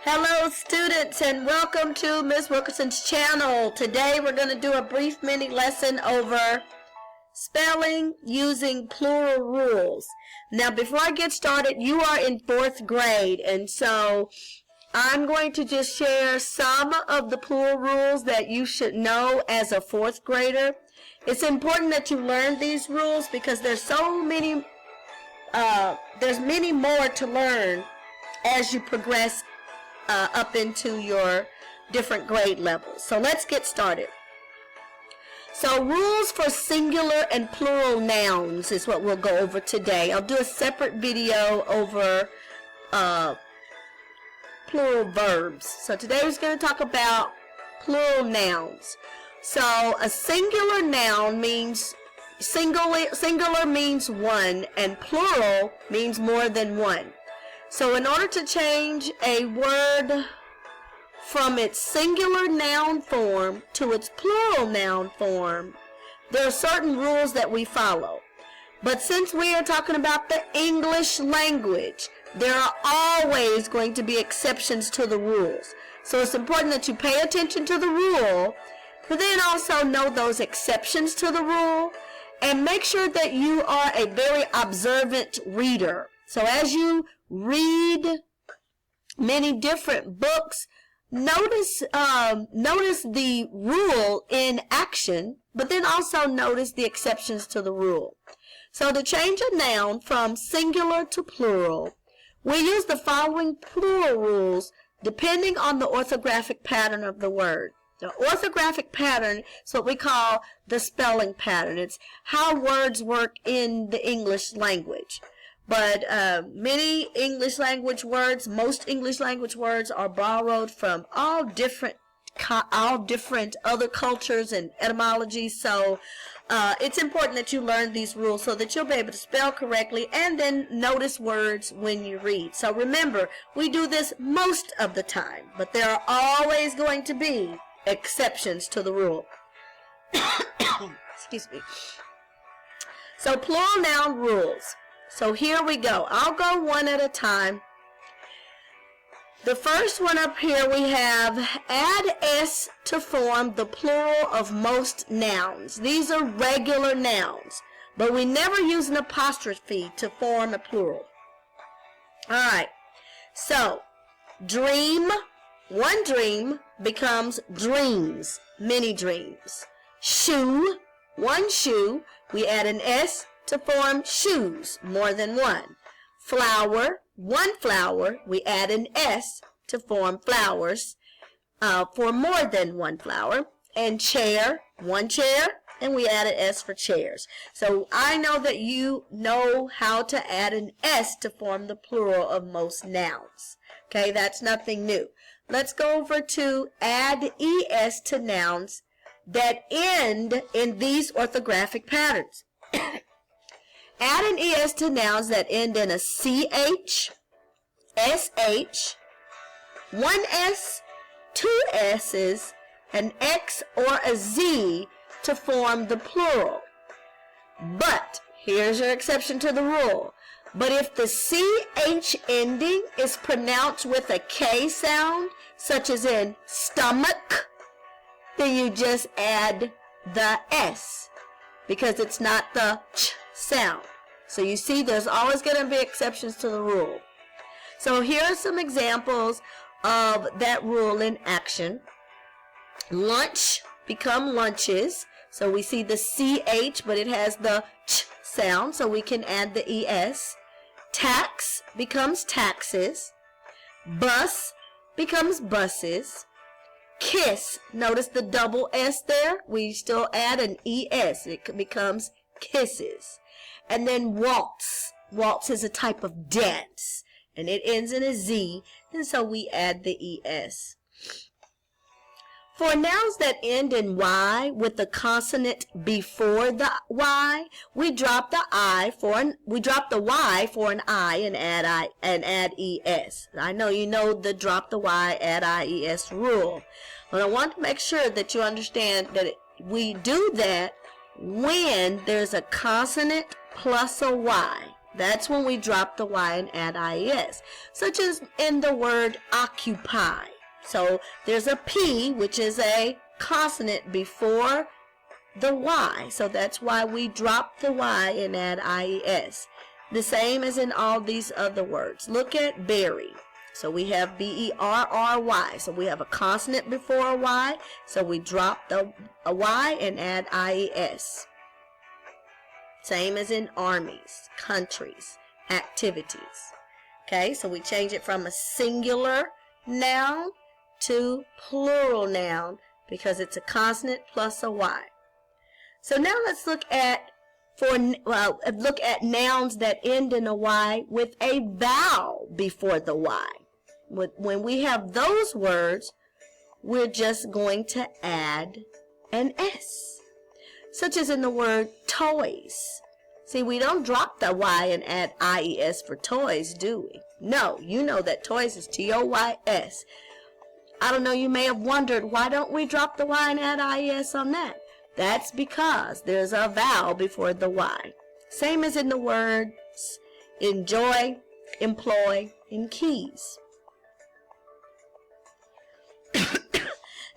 Hello students and welcome to Ms. Wilkerson's channel. Today we're going to do a brief mini lesson over spelling using plural rules. Now before I get started, you are in 4th grade, and so I'm going to just share some of the plural rules that you should know as a 4th grader. It's important that you learn these rules because there's many more to learn as you progress up into your different grade levels. So let's get started. So rules for singular and plural nouns is what we'll go over today. I'll do a separate video over plural verbs. So today we're going to talk about plural nouns. So a singular noun means singular means one, and plural means more than one. So in order to change a word from its singular noun form to its plural noun form, there are certain rules that we follow. But since we are talking about the English language, there are always going to be exceptions to the rules. So it's important that you pay attention to the rule, but then also know those exceptions to the rule, and make sure that you are a very observant reader. So as you read many different books, notice the rule in action, but then also notice the exceptions to the rule. So to change a noun from singular to plural, we use the following plural rules depending on the orthographic pattern of the word. The orthographic pattern is what we call the spelling pattern. It's how words work in the English language. But many English language words, most English language words are borrowed from all different other cultures and etymologies. So it's important that you learn these rules so that you'll be able to spell correctly and then notice words when you read. So remember, we do this most of the time, but there are always going to be exceptions to the rule. Excuse me. So plural noun rules. So here we go. I'll go one at a time. The first one up here we have add S to form the plural of most nouns. These are regular nouns, but we never use an apostrophe to form a plural. Alright, so dream, one dream becomes dreams, many dreams. Shoe, one shoe, we add an S to form shoes, more than one. Flower, one flower, we add an S to form flowers for more than one flower. And chair, one chair, and we add an S for chairs. So I know that you know how to add an S to form the plural of most nouns. Okay, that's nothing new. Let's go over to add ES to nouns that end in these orthographic patterns. Add an ES to nouns that end in a CH, SH, one S, two S's, an X, or a Z to form the plural. But, here's your exception to the rule. But if the CH ending is pronounced with a K sound, such as in stomach, then you just add the S, because it's not the ch sound. So you see, there's always going to be exceptions to the rule. So here are some examples of that rule in action. Lunch become lunches. So we see the CH, but it has the ch sound, so we can add the ES. Tax becomes taxes. Bus becomes buses. Kiss, notice the double S there. We still add an ES. It becomes kisses. And then waltz. Waltz is a type of dance, and it ends in a Z, and so we add the ES. For nouns that end in Y with the consonant before the Y, we drop the Y for an I and add ES. I know you know the drop the Y, add IES rule, but I want to make sure that you understand that we do that when there's a consonant plus a Y. That's when we drop the Y and add IES, such as in the word occupy. So there's a P, which is a consonant before the Y. So that's why we drop the Y and add IES. The same as in all these other words. Look at berry. So we have B-E-R-R-Y. So we have a consonant before a Y. So we drop a Y and add IES. Same as in armies, countries, activities. Okay, so we change it from a singular noun to plural noun because it's a consonant plus a Y. So now let's look at nouns that end in a Y with a vowel before the Y. When we have those words, we're just going to add an S, such as in the word toys. See, we don't drop the Y and add IES for toys, do we? No, you know that toys is T-O-Y-S. I don't know, you may have wondered, why don't we drop the Y and add IES on that? That's because there's a vowel before the Y. Same as in the words enjoy, employ, and keys.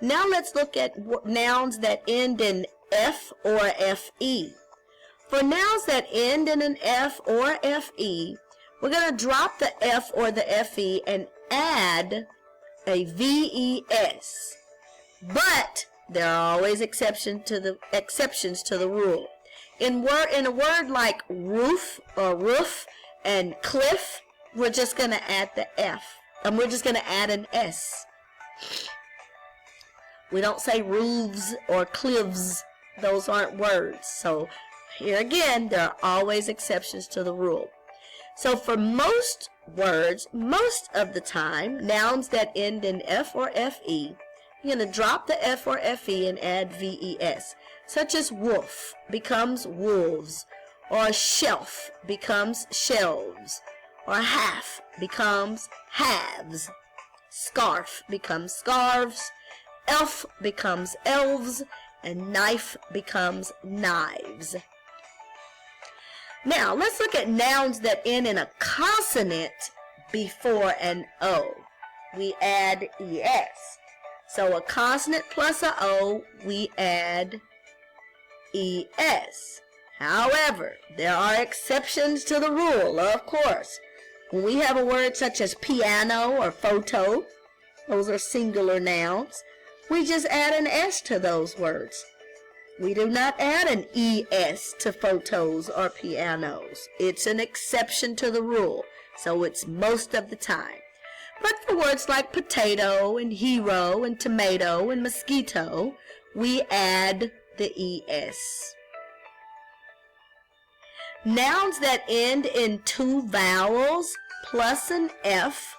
Now let's look at nouns that end in F or FE. For nouns that end in an F or FE, we're going to drop the F or the FE and add a VES. But there are always exceptions to the rule. In a word like roof or roof and cliff, we're just going to add the F. And we're just going to add an S. We don't say roofs or cliffs. Those aren't words. So here again, there are always exceptions to the rule. So for most words, most of the time, nouns that end in F or FE, you're going to drop the F or FE and add VES, such as wolf becomes wolves, or shelf becomes shelves, or half becomes halves, scarf becomes scarves, elf becomes elves, and knife becomes knives. Now, let's look at nouns that end in a consonant before an O. We add ES. So a consonant plus a O, we add ES. However, there are exceptions to the rule, of course. When we have a word such as piano or photo, those are singular nouns, we just add an S to those words. We do not add an ES to photos or pianos. It's an exception to the rule, so it's most of the time. But for words like potato and hero and tomato and mosquito, we add the ES. Nouns that end in two vowels plus an F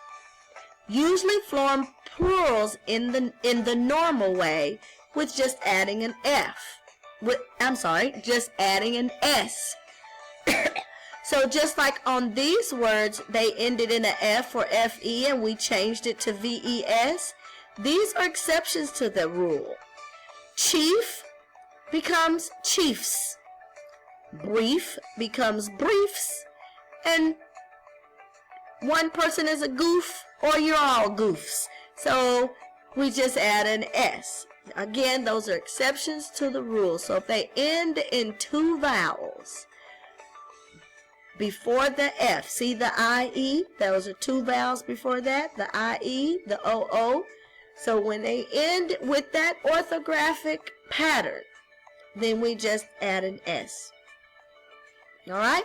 usually form plurals in the normal way with just adding an F. Just adding an S. So just like on these words, they ended in an F or FE and we changed it to VES. These are exceptions to the rule. Chief becomes chiefs. Brief becomes briefs. And one person is a goof or you're all goofs. So we just add an S. Again, those are exceptions to the rule. So if they end in two vowels before the F, see the IE? Those are two vowels before that, the IE, the OO. So when they end with that orthographic pattern, then we just add an S. Alright?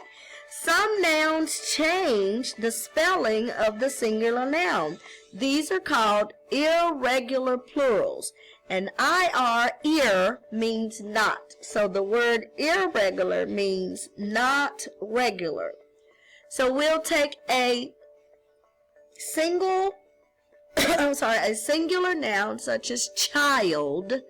Some nouns change the spelling of the singular noun. These are called irregular plurals. And IR, ear, means not. So the word irregular means not regular. So we'll take a singular noun such as child.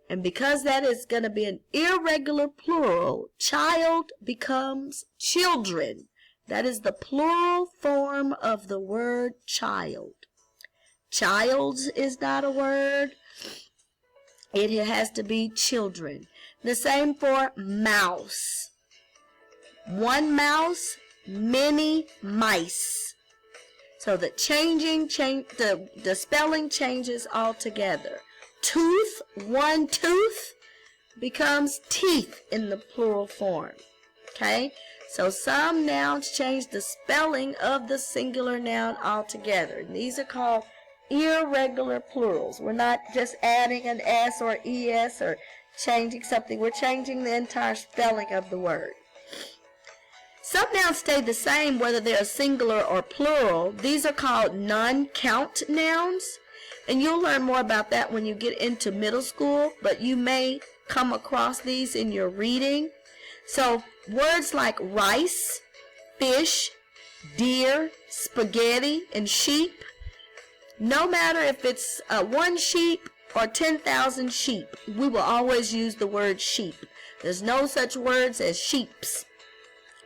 And because that is going to be an irregular plural, child becomes children. That is the plural form of the word child. Childs is not a word. It has to be children. The same for mouse. One mouse, many mice. So the the spelling changes altogether. Tooth, one tooth becomes teeth in the plural form. Okay? So some nouns change the spelling of the singular noun altogether. And these are called irregular plurals. We're not just adding an S or ES or changing something. We're changing the entire spelling of the word. Some nouns stay the same whether they're singular or plural. These are called non-count nouns. And you'll learn more about that when you get into middle school, but you may come across these in your reading. So words like rice, fish, deer, spaghetti, and sheep, no matter if it's one sheep or 10,000 sheep, we will always use the word sheep. There's no such words as sheeps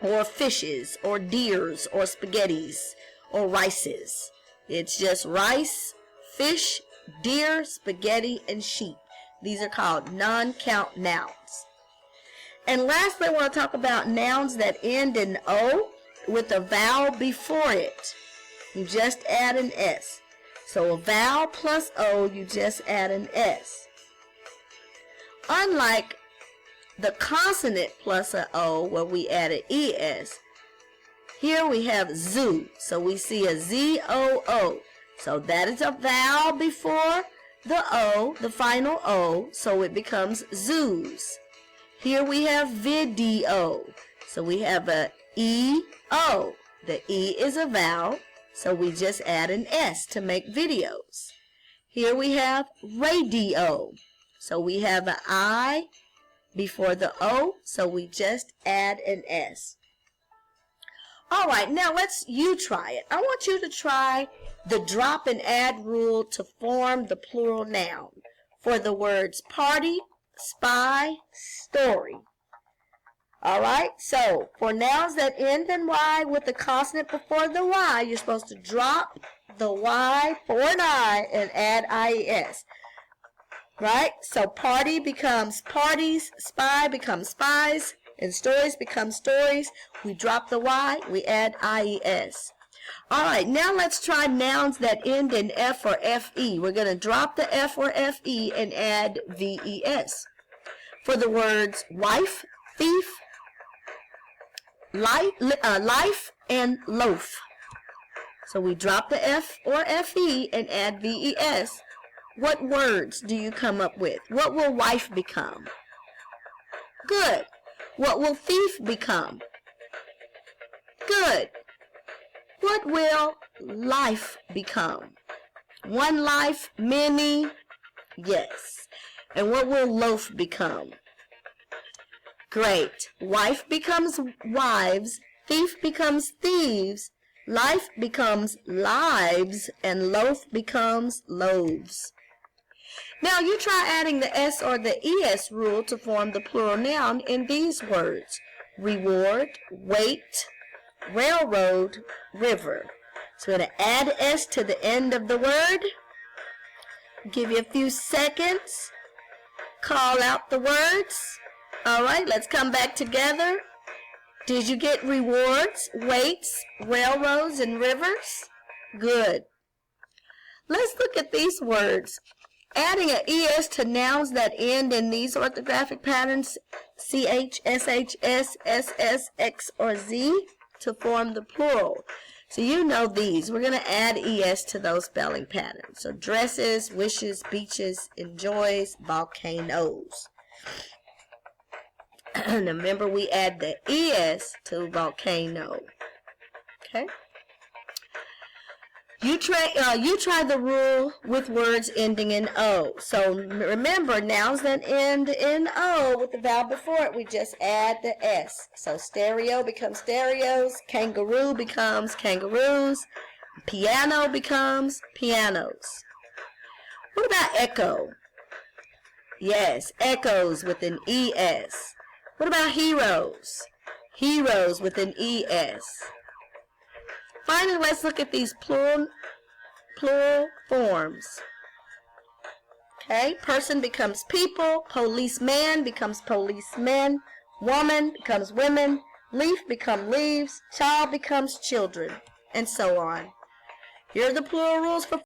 or fishes or deers or spaghettis or rices. It's just rice, fish, deer, spaghetti, and sheep. These are called non-count nouns. And lastly, I want to talk about nouns that end in O with a vowel before it. You just add an S. So a vowel plus O, you just add an S. Unlike the consonant plus an O where we add an ES, here we have zoo. So we see a Z-O-O. So that is a vowel before the O, the final O, so it becomes zoos. Here we have video. So we have a E-O. The E is a vowel, so we just add an S to make videos. Here we have radio. So we have an I before the O, so we just add an S. All right, now you try it. I want you to try the drop and add rule to form the plural noun for the words party, spy, story. All right, so for nouns that end in Y with the consonant before the Y, you're supposed to drop the Y for an I and add IES. Right? So party becomes parties, spy becomes spies, and stories become stories. We drop the Y, we add IES. All right, now let's try nouns that end in F or FE. We're going to drop the F or FE and add VES. For the words wife, thief, life, and loaf. So we drop the F or FE and add VES. What words do you come up with? What will wife become? Good. What will thief become? Good. What will life become? One life, many? Yes. And what will loaf become? Great. Wife becomes wives, thief becomes thieves, life becomes lives, and loaf becomes loaves. Now you try adding the S or the ES rule to form the plural noun in these words: reward, wait, railroad, river. So we're going to add S to the end of the word. Give you a few seconds. Call out the words. All right, let's come back together. Did you get rewards, waits, railroads, and rivers? Good. Let's look at these words. Adding an ES to nouns that end in these orthographic patterns, CH, SH, S, SS, X, or Z, to form the plural. So you know these. We're going to add ES to those spelling patterns. So dresses, wishes, beaches, enjoys, volcanoes. Now remember, we add the ES to volcano. Okay? You try the rule with words ending in O. So remember, nouns that end in O with the vowel before it, we just add the S. So stereo becomes stereos, kangaroo becomes kangaroos, piano becomes pianos. What about echo? Yes, echoes with an ES. What about heroes? Heroes with an ES. Finally, let's look at these plural forms. Okay, person becomes people, policeman becomes policemen, woman becomes women, leaf become leaves, child becomes children, and so on. Here are the plural rules for